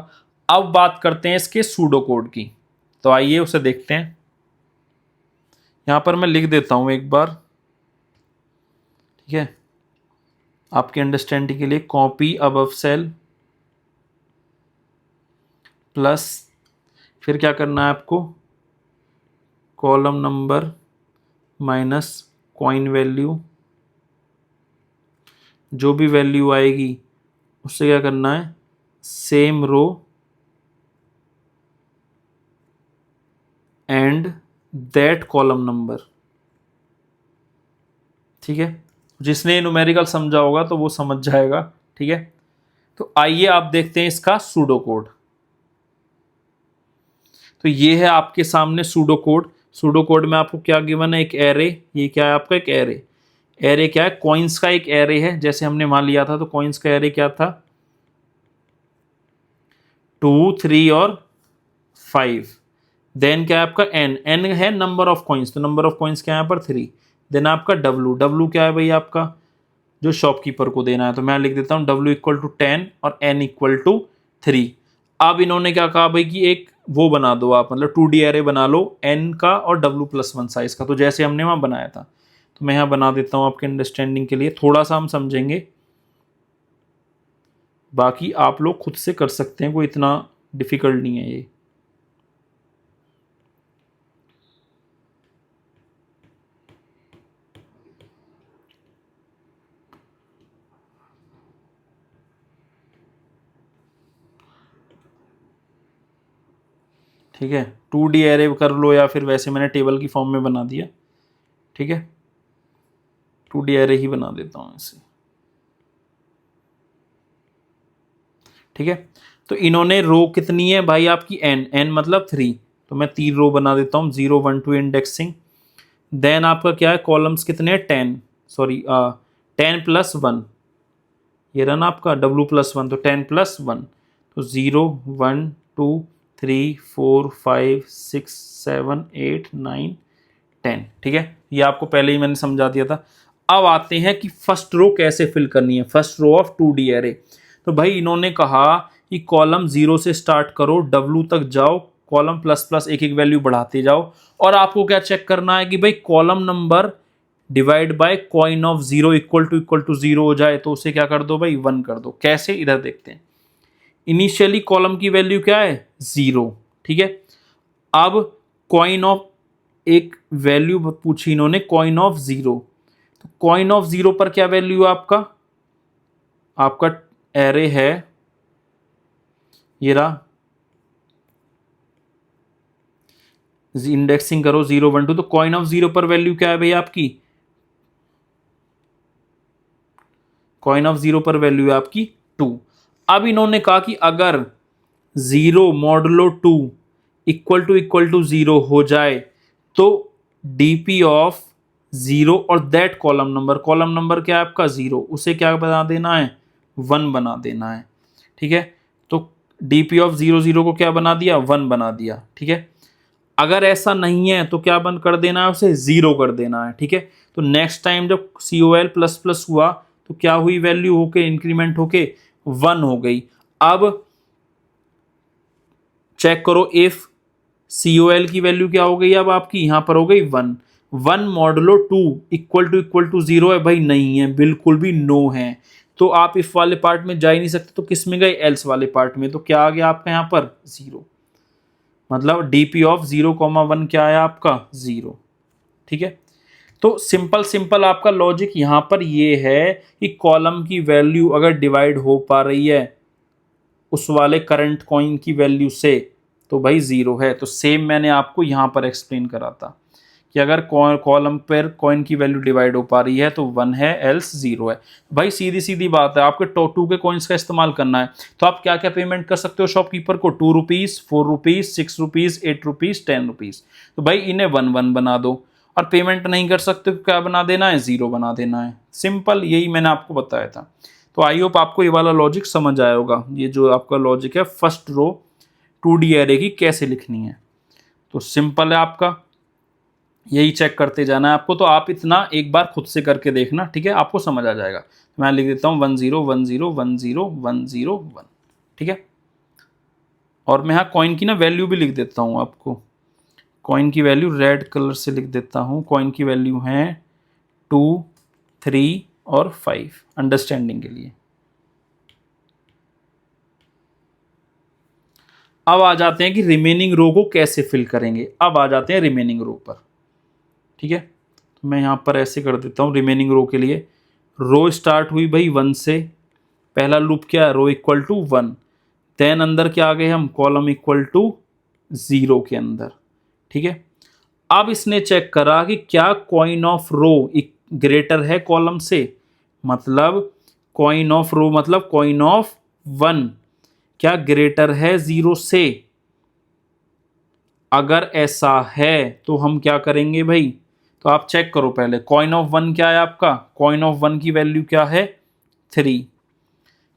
[SPEAKER 1] अब बात करते हैं इसके सूडो कोड की, तो आइए उसे देखते हैं। यहाँ पर मैं लिख देता हूँ एक बार, ठीक है, आपके अंडरस्टैंडिंग के लिए। कॉपी अबव सेल प्लस, फिर क्या करना है आपको, column number minus coin value, जो भी वैल्यू आएगी उससे क्या करना है, same row and that column number, ठीक है। जिसने न्यूमेरिकल समझा होगा तो वो समझ जाएगा, ठीक है। तो आइए आप देखते हैं इसका सूडो कोड। तो ये है आपके सामने सूडो कोड। सूडो कोड में आपको क्या गिवन है, एक एरे, ये क्या है आपका, एक एरे। एरे क्या है, कॉइन्स का एक एरे है, जैसे हमने मान लिया था। तो कॉइन्स का एरे क्या था, 2, 3 और 5। देन क्या है आपका एन, एन है नंबर ऑफ कॉइन्स, तो नंबर ऑफ कॉइन्स क्या है यहाँ पर 3। देन आपका डब्लू, डब्लू क्या है भाई आपका, जो शॉपकीपर को देना है। तो मैं लिख देता हूँ डब्लू इक्वल टू 10 और एन इक्वल टू 3। अब इन्होंने क्या कहा भाई कि एक वो बना दो आप, मतलब 2D एरे बना लो एन का और W+1 साइज का, तो जैसे हमने वहाँ बनाया था। तो मैं यहाँ बना देता हूँ आपके अंडरस्टैंडिंग के लिए, थोड़ा सा हम समझेंगे, बाकी आप लोग खुद से कर सकते हैं, कोई इतना डिफिकल्ट नहीं है ये। ठीक है, 2D एरे कर लो या फिर वैसे मैंने टेबल की फॉर्म में बना दिया, ठीक है। 2D एरे ही बना देता हूँ इसे, ठीक है। तो इन्होंने रो कितनी है भाई आपकी, एन, एन मतलब 3। तो मैं 3 रो बना देता हूँ, 0, 1, 2 इंडेक्सिंग। देन आपका क्या है, कॉलम्स कितने हैं, 10, सॉरी 10+1, ये रहा ना आपका W+1, तो 10+1, तो 0, 1, 2, 3, 4, 5, 6, 7, 8, 9, 10, ठीक है। ये आपको पहले ही मैंने समझा दिया था। अब आते हैं कि फर्स्ट रो कैसे फिल करनी है, first row of 2D array. तो भाई इन्होंने कहा कि कॉलम 0 से स्टार्ट करो, W तक जाओ, कॉलम प्लस प्लस एक एक वैल्यू बढ़ाते जाओ, और आपको क्या चेक करना है कि भाई column number divide by coin of 0 equal to 0 हो जाए, तो उसे क्या कर दो भाई, 1 कर दो। कैसे, इधर देखते हैं। इनिशियली कॉलम की वैल्यू क्या है, 0, ठीक है। अब कॉइन ऑफ, एक वैल्यू पूछी इन्होंने, कॉइन ऑफ 0, तो कॉइन ऑफ 0 पर क्या वैल्यू है आपका, आपका एरे है ये रहा, इंडेक्सिंग करो 0, 1, 2, तो कॉइन ऑफ 0 पर वैल्यू क्या है भाई आपकी, कॉइन ऑफ 0 पर वैल्यू है आपकी 2। अब इन्होंने कहा कि अगर 0 मॉडुलो 2 इक्वल टू 0 हो जाए, तो डीपी ऑफ 0 और that column number, column number क्या है आपका 0, उसे क्या बना देना है, 1 बना देना है, ठीक है। तो डीपी ऑफ 0, 0 को क्या बना दिया, 1 बना दिया, ठीक है। अगर ऐसा नहीं है तो क्या बंद कर देना है, उसे 0 कर देना है, ठीक है। तो नेक्स्ट टाइम जब COL प्लस प्लस हुआ तो क्या हुई, वैल्यू होके इंक्रीमेंट होके 1 हो गई। अब चेक करो इफ COL की वैल्यू क्या हो गई, अब आपकी यहां पर हो गई 1, 1 मॉडुलो 2 इक्वल टू 0 है भाई, नहीं है, बिल्कुल भी नो है। तो आप इफ वाले पार्ट में जा ही नहीं सकते, तो किस में गए, एल्स वाले पार्ट में। तो क्या आ गया आपका यहाँ पर 0, मतलब डीपी ऑफ 0,1 क्या है आपका 0, ठीक है। तो सिंपल आपका लॉजिक यहां पर ये है कि कॉलम की वैल्यू अगर डिवाइड हो पा रही है उस वाले करंट कॉइन की वैल्यू से, तो भाई 0 है। तो सेम मैंने आपको यहां पर एक्सप्लेन करा था कि अगर कॉलम पर कॉइन की वैल्यू डिवाइड हो पा रही है तो 1 है, एल्स 0 है। भाई सीधी सीधी बात है, आपके 2 के कॉइन्स का इस्तेमाल करना है, तो आप क्या क्या पेमेंट कर सकते हो शॉपकीपर को, 2 rupees, 4 rupees, 6 rupees, 8 rupees, 10 rupees. तो भाई इन्हें 1 1 बना दो, और पेमेंट नहीं कर सकते तो क्या बना देना है, 0 बना देना है। सिंपल, यही मैंने आपको बताया था। तो आई होप आपको ये वाला लॉजिक समझ आया होगा। ये जो आपका लॉजिक है फर्स्ट रो 2D एरे की कैसे लिखनी है, तो सिंपल है आपका। यही चेक करते जाना है आपको। तो आप इतना एक बार खुद से करके देखना, ठीक है, आपको समझ आ जाएगा। मैं लिख देता हूँ 1 0 1 0 1 0 1 0 1, ठीक है। और मैं यहाँ कॉइन की ना वैल्यू भी लिख देता हूँ आपको। कॉइन की वैल्यू रेड कलर से लिख देता हूँ। कॉइन की वैल्यू है 2 3 और 5, अंडरस्टैंडिंग के लिए। अब आ जाते हैं कि रिमेनिंग रो को कैसे फिल करेंगे। अब आ जाते हैं रिमेनिंग रो पर, ठीक है। तो मैं यहाँ पर ऐसे कर देता हूँ रिमेनिंग रो के लिए। रो स्टार्ट हुई भाई 1 से, पहला लूप क्या है, रो इक्वल टू 1। देन अंदर क्या आ गए हम, कॉलम इक्वल टू 0 के अंदर, ठीक है। अब इसने चेक करा कि क्या कॉइन ऑफ रो ग्रेटर है कॉलम से, मतलब कॉइन ऑफ रो मतलब कॉइन ऑफ 1 क्या ग्रेटर है 0 से। अगर ऐसा है तो हम क्या करेंगे भाई, तो आप चेक करो पहले। कॉइन ऑफ 1 क्या है आपका, कॉइन ऑफ 1 की वैल्यू क्या है 3।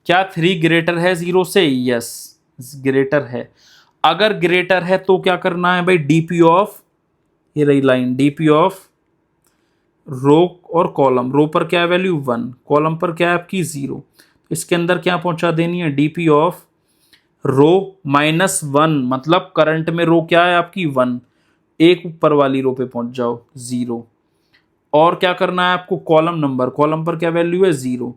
[SPEAKER 1] क्या 3 ग्रेटर है 0 से, यस ग्रेटर है। अगर ग्रेटर है तो क्या करना है भाई, डीपी ऑफ, ये रही लाइन, डीपी ऑफ रो और कॉलम। रो पर क्या है वैल्यू 1, कॉलम पर क्या है आपकी 0। इसके अंदर क्या पहुंचा देनी है, डीपी ऑफ रो -1, मतलब करंट में रो क्या है आपकी 1, एक ऊपर वाली रो पे पहुंच जाओ 0। और क्या करना है आपको, कॉलम नंबर, कॉलम पर क्या वैल्यू है 0।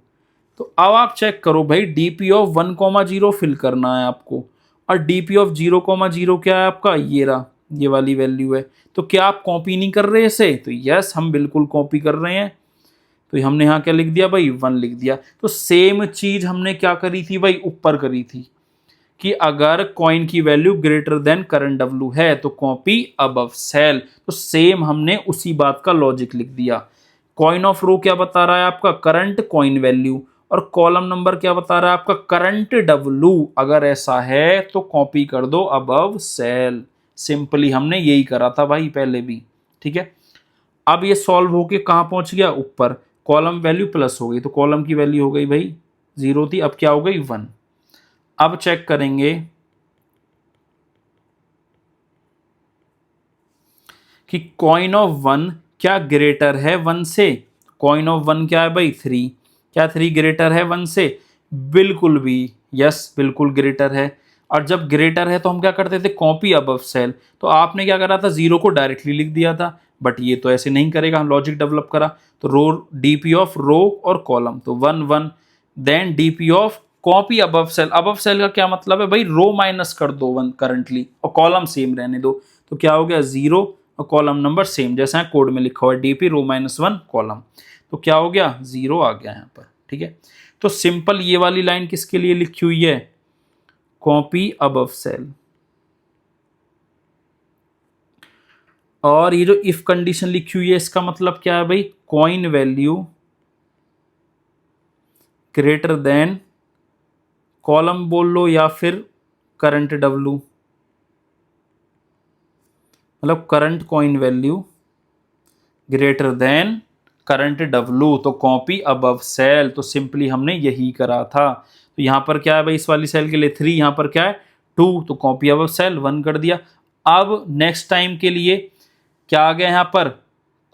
[SPEAKER 1] तो अब आप चेक करो भाई, डीपी ऑफ 1,0 फिल करना है आपको, और डीपी ऑफ 0,0 क्या है आपका, ये रहा, ये वाली वैल्यू है। तो क्या आप कॉपी नहीं कर रहे इसे, तो यस हम बिल्कुल कॉपी कर रहे हैं। तो हमने यहाँ क्या लिख दिया भाई, 1 लिख दिया। तो सेम चीज हमने क्या करी थी भाई, ऊपर करी थी कि अगर कॉइन की value greater then current W है तो कॉपी अबव सेल। तो सेम हमने उसी बात का लॉजिक लिख दिया। कॉइन ऑफ रो क्या बता रहा है आपका, करंट कॉइन वैल्यू, और कॉलम नंबर क्या बता रहा है आपका, करंट डब्ल्यू। अगर ऐसा है तो कॉपी कर दो अबव सेल। सिंपली हमने यही करा था भाई पहले भी, ठीक है। अब ये सॉल्व होके कहाँ पहुंच गया, ऊपर। कॉलम वैल्यू प्लस हो गई, तो कॉलम की वैल्यू हो गई भाई 0 थी, अब क्या हो गई 1। अब चेक करेंगे कि कॉइन ऑफ 1 क्या ग्रेटर है 1 से। कॉइन ऑफ 1 क्या है भाई 3, क्या 3 ग्रेटर है 1 से, बिल्कुल भी, यस बिल्कुल ग्रेटर है। और जब ग्रेटर है तो हम क्या करते थे, कॉपी अबव सेल। तो आपने क्या करा था, 0 को डायरेक्टली लिख दिया था, बट ये तो ऐसे नहीं करेगा, हम लॉजिक डेवलप करा। तो रो, डीपी ऑफ रो और कॉलम, तो 1 1, then DP of copy above cell. Above cell का क्या मतलब है भाई, रो माइनस कर दो 1 करंटली और कॉलम सेम रहने दो। तो क्या हो गया 0 और कॉलम नंबर सेम, जैसा कोड में लिखा हुआ है डीपी रो -1 कॉलम। तो क्या हो गया 0 आ गया यहाँ पर, ठीक है। तो सिंपल ये वाली लाइन किसके लिए लिखी हुई है, कॉपी अबव सेल। और ये जो इफ कंडीशन लिखी हुई है इसका मतलब क्या है भाई, coin value greater then, column बोल लो या फिर करंट डब्ल्यू, मतलब current coin value greater then current W, तो कॉपी अबव सेल। तो सिंपली हमने यही करा था। तो यहाँ पर क्या है भाई, इस वाली सेल के लिए 3, यहाँ पर क्या है 2, तो कॉपी अबव सेल 1 कर दिया। अब नेक्स्ट टाइम के लिए क्या आ गया यहाँ पर,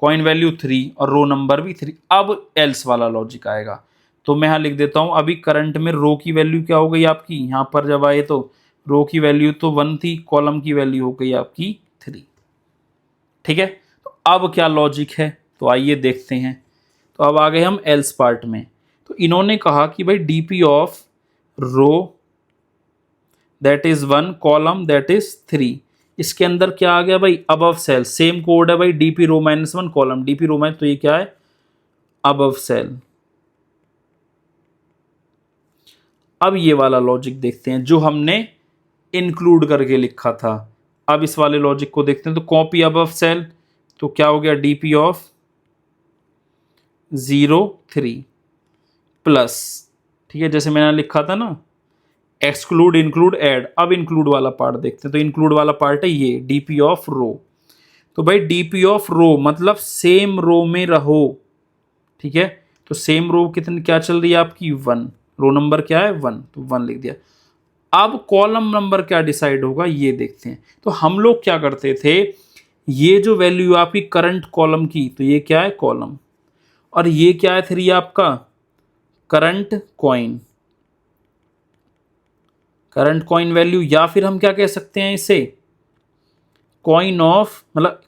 [SPEAKER 1] कॉइन वैल्यू 3 और रो नंबर भी 3। अब एल्स वाला लॉजिक आएगा। तो मैं यहाँ लिख देता हूँ, अभी करंट में रो की वैल्यू क्या हो गई आपकी, यहाँ पर जब आए तो रो की वैल्यू तो 1 थी, कॉलम की वैल्यू हो गई आपकी 3, ठीक है। तो अब क्या लॉजिक है, तो आइए देखते हैं। तो अब आ गए हम एल्स पार्ट में। तो इन्होंने कहा कि भाई DP of row that is 1, column that is 3, इसके अंदर क्या आ गया भाई, अबव सेल। सेम कोड है भाई, डीपी रो -1 कॉलम, डीपी रो माइनस, तो ये क्या है अबव सेल। अब ये वाला लॉजिक देखते हैं जो हमने इंक्लूड करके लिखा था। अब इस वाले लॉजिक को देखते हैं। तो कॉपी अबव सेल, तो क्या हो गया डीपी ऑफ 0 3 प्लस, ठीक है, जैसे मैंने लिखा था ना, एक्सक्लूड इंक्लूड ऐड। अब इंक्लूड वाला पार्ट देखते हैं। तो इंक्लूड वाला पार्ट है ये डीपी ऑफ रो। तो भाई डीपी ऑफ रो मतलब सेम रो में रहो, ठीक है। तो सेम रो कितनी क्या चल रही है आपकी 1, रो नंबर क्या है 1, तो 1 लिख दिया। अब कॉलम नंबर क्या डिसाइड होगा ये देखते हैं। तो हम लोग क्या करते थे, ये जो वैल्यू है आपकी करंट कॉलम की, तो ये क्या है कॉलम, और ये क्या है 3 आपका current coin, current coin value, या फिर हम क्या कह सकते हैं इसे कॉइन ऑफ, मतलब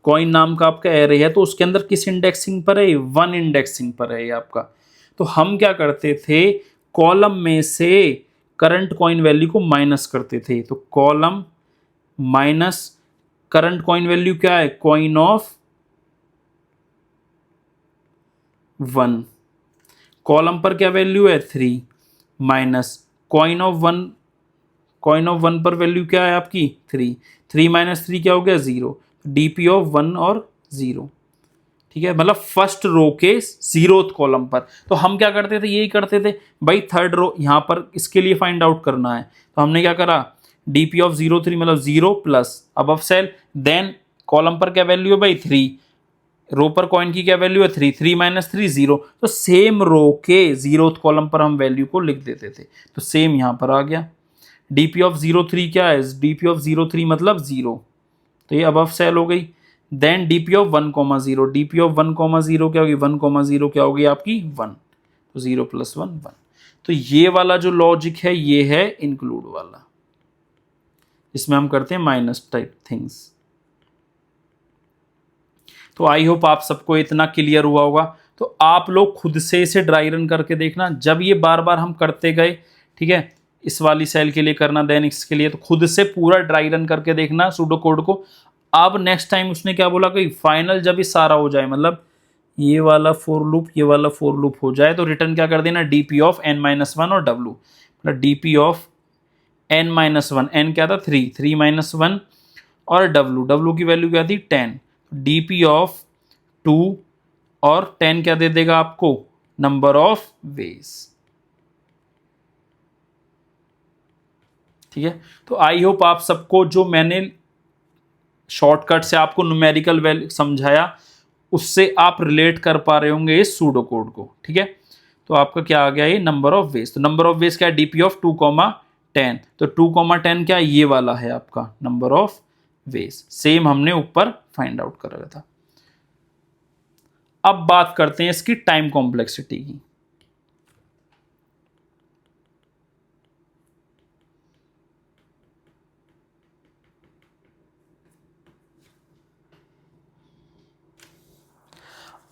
[SPEAKER 1] कॉइन नाम का आपका एरे है तो उसके अंदर किस इंडेक्सिंग पर है, 1 इंडेक्सिंग पर है ये आपका। तो हम क्या करते थे, कॉलम में से करंट कॉइन वैल्यू को माइनस करते थे, तो column minus current coin value क्या है कॉइन ऑफ 1, कॉलम पर क्या वैल्यू है 3 minus coin of 1, coin of 1 पर वैल्यू क्या है आपकी 3, 3 माइनस 3 क्या हो गया 0, डीपी ऑफ 1 और 0, ठीक है, मतलब फर्स्ट रो के 0th कॉलम पर। तो हम क्या करते थे, यही करते थे भाई, थर्ड रो यहाँ पर इसके लिए फाइंड आउट करना है, तो हमने क्या करा डीपी ऑफ 0 3 मतलब 0 plus above cell, then column पर क्या वैल्यू है भाई 3, रो पर कॉइन की क्या वैल्यू है 3, 3 माइनस 3 0, तो सेम रो के 0th कॉलम पर हम वैल्यू को लिख देते थे, तो सेम यहाँ पर आ गया। डीपी ऑफ 03 क्या है, डीपी ऑफ 03 मतलब 0, तो ये अबव सेल हो गई। Then DP of 1,0, DP of 1,0 क्या होगी 1,0 क्या होगी आपकी 1, तो 0 प्लस 1 1। तो ये वाला जो लॉजिक है ये है इंक्लूड वाला, इसमें हम करते हैं माइनस टाइप थिंग्स। तो आई होप आप सबको इतना क्लियर हुआ होगा। तो आप लोग खुद से इसे ड्राई रन करके देखना, जब ये बार बार हम करते गए, ठीक है, इस वाली सेल के लिए करना देन इसके लिए, तो खुद से पूरा ड्राई रन करके देखना सूडो कोड को। अब नेक्स्ट टाइम उसने क्या बोला कि फाइनल जब ये सारा हो जाए, मतलब ये वाला फोर लूप ये वाला फोर लूप हो जाए, तो रिटर्न क्या कर देना डीपी ऑफ n-1 और w, मतलब डीपी ऑफ n-1, n क्या था 3, 3 माइनस 1 और w की वैल्यू क्या थी 10, डीपी ऑफ 2 और 10 क्या दे देगा आपको नंबर ऑफ वेज, ठीक है। तो आई होप आप सबको जो मैंने शॉर्टकट से आपको न्यूमेरिकल वैल्यू समझाया उससे आप रिलेट कर पा रहे होंगे इस सूडो कोड को, ठीक है। तो आपका क्या आ गया ये नंबर ऑफ वेज, तो नंबर ऑफ वेज क्या है डीपी ऑफ 2,10, तो 2,10 क्या ये वाला है आपका नंबर ऑफ वेज, सेम हमने ऊपर फाइंड आउट कर रहा था। अब बात करते हैं इसकी टाइम कॉम्प्लेक्सिटी की।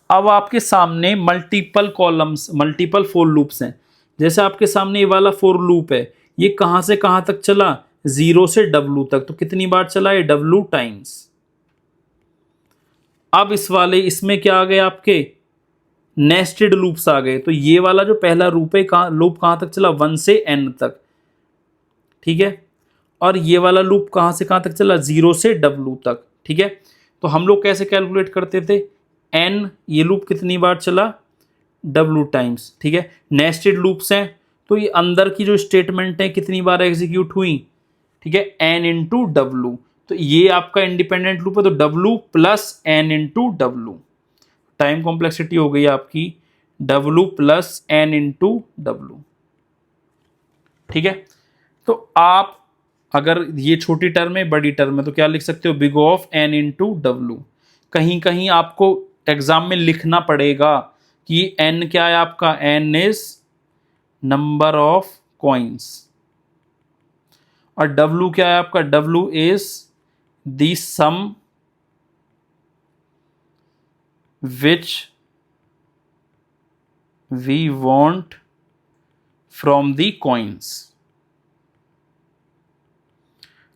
[SPEAKER 1] अब आपके सामने multiple columns multiple for loops हैं, जैसे आपके सामने ये वाला फोर लूप है, ये कहां से कहां तक चला 0 से W तक, तो कितनी बार चला है W टाइम्स। अब इस वाले इसमें क्या आ गए आपके नेस्टेड लूप्स आ गए, तो ये वाला जो पहला लूप है लूप कहां तक चला 1 से N तक, ठीक है, और ये वाला लूप कहां से कहां तक चला 0 से W तक, ठीक है। तो हम लोग कैसे कैलकुलेट करते थे N, ये लूप कितनी बार चला W टाइम्स, ठीक है। नेस्टेड लूप्स हैं तो ये अंदर की जो स्टेटमेंट है कितनी बार एग्जीक्यूट हुई, ठीक है, N इंटू डब्लू, तो ये आपका इंडिपेंडेंट लूप है तो W plus N into W, time complexity हो गई आपकी W plus N into W, ठीक है। तो आप अगर ये छोटी टर्म है बड़ी टर्म है तो क्या लिख सकते हो big of N into W. कहीं कहीं आपको एग्जाम में लिखना पड़ेगा कि N क्या है आपका, N is number of coins, और W क्या है आपका, W is the sum which we want from the coins.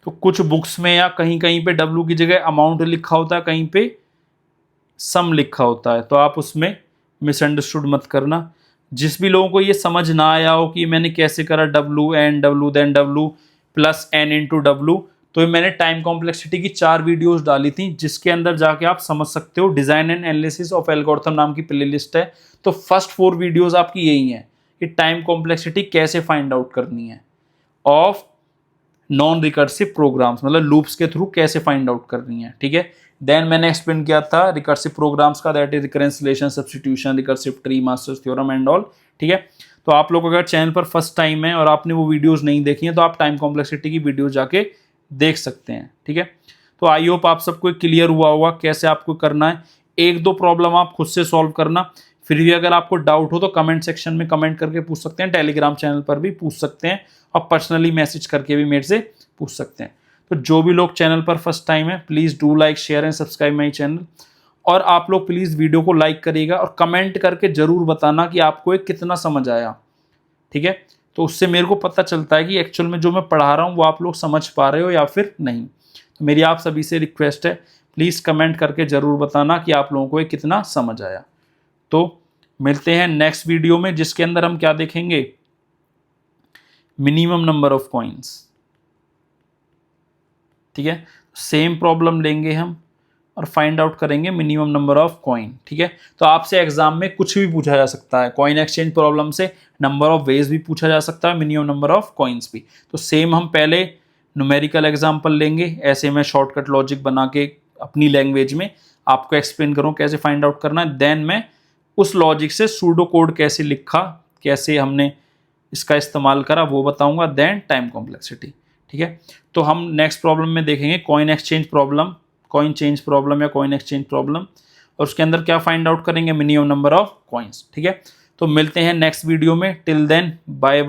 [SPEAKER 1] तो कुछ बुक्स में या कहीं कहीं पे W की जगह अमाउंट लिखा होता है, कहीं पे सम लिखा होता है, तो आप उसमें मिसअंडरस्टूड मत करना। जिस भी लोगों को ये समझ ना आया हो कि मैंने कैसे करा W and W then W plus N into W, तो मैंने टाइम कॉम्प्लेक्सिटी की 4 वीडियोस डाली थी जिसके अंदर जाके आप समझ सकते हो। Design and analysis of algorithm नाम की प्लेलिस्ट है, तो फर्स्ट 4 वीडियोस आपकी यही हैं कि टाइम कॉम्प्लेक्सिटी कैसे फाइंड आउट करनी है ऑफ नॉन रिकर्सिव प्रोग्राम्स, मतलब लूप्स के थ्रू कैसे फाइंड आउट करनी है, ठीक है। देन मैंने एक्सप्लेन किया था रिकर्सिव प्रोग्राम्स का, that is recurrence relation substitution recursive tree masters theorem and all, ठीक है। तो आप लोग अगर चैनल पर फर्स्ट टाइम है और आपने वो वीडियोस नहीं देखी हैं तो आप टाइम कॉम्प्लेक्सिटी की वीडियो जाके देख सकते हैं, ठीक है। तो आई होप आप सबको क्लियर हुआ होगा कैसे आपको करना है। एक दो प्रॉब्लम आप खुद से सॉल्व करना, फिर भी अगर आपको डाउट हो तो कमेंट सेक्शन में कमेंट करके पूछ सकते हैं, टेलीग्राम चैनल पर भी पूछ सकते हैं और पर्सनली मैसेज करके भी मेरे से पूछ सकते हैं। तो जो भी लोग चैनल पर फर्स्ट टाइम है please do like share and subscribe my channel. और आप लोग प्लीज़ वीडियो को लाइक करिएगा और कमेंट करके ज़रूर बताना कि आपको ये कितना समझ आया, ठीक है। तो उससे मेरे को पता चलता है कि एक्चुअल में जो मैं पढ़ा रहा हूँ वो आप लोग समझ पा रहे हो या फिर नहीं। तो मेरी आप सभी से रिक्वेस्ट है, प्लीज़ कमेंट करके ज़रूर बताना कि आप लोगों को ये कितना समझ आया। तो मिलते हैं नेक्स्ट वीडियो में, जिसके अंदर हम क्या देखेंगे, मिनिमम नंबर ऑफ कॉइन्स, ठीक है। सेम प्रॉब्लम लेंगे हम और फाइंड आउट करेंगे मिनिमम नंबर ऑफ कॉइन, ठीक है। तो आपसे एग्जाम में कुछ भी पूछा जा सकता है, कॉइन एक्सचेंज प्रॉब्लम से नंबर ऑफ वेज भी पूछा जा सकता है, मिनिमम नंबर ऑफ कॉइन्स भी। तो सेम हम पहले न्यूमेरिकल एग्जाम्पल लेंगे, ऐसे मैं शॉर्टकट लॉजिक बना के अपनी लैंग्वेज में आपको एक्सप्लेन करूँ कैसे फाइंड आउट करना है, देन मैं उस लॉजिक से सूडो कोड कैसे लिखा, कैसे हमने इसका इस्तेमाल करा वो बताऊंगा, देन टाइम कॉम्प्लेक्सिटी, ठीक है। तो हम नेक्स्ट प्रॉब्लम में देखेंगे coin exchange problem, coin change problem या कॉइन एक्सचेंज प्रॉब्लम, और उसके अंदर क्या फाइंड आउट करेंगे, मिनिमम नंबर ऑफ कॉइन्स, ठीक है। तो मिलते हैं नेक्स्ट वीडियो में, टिल देन बाय बाय।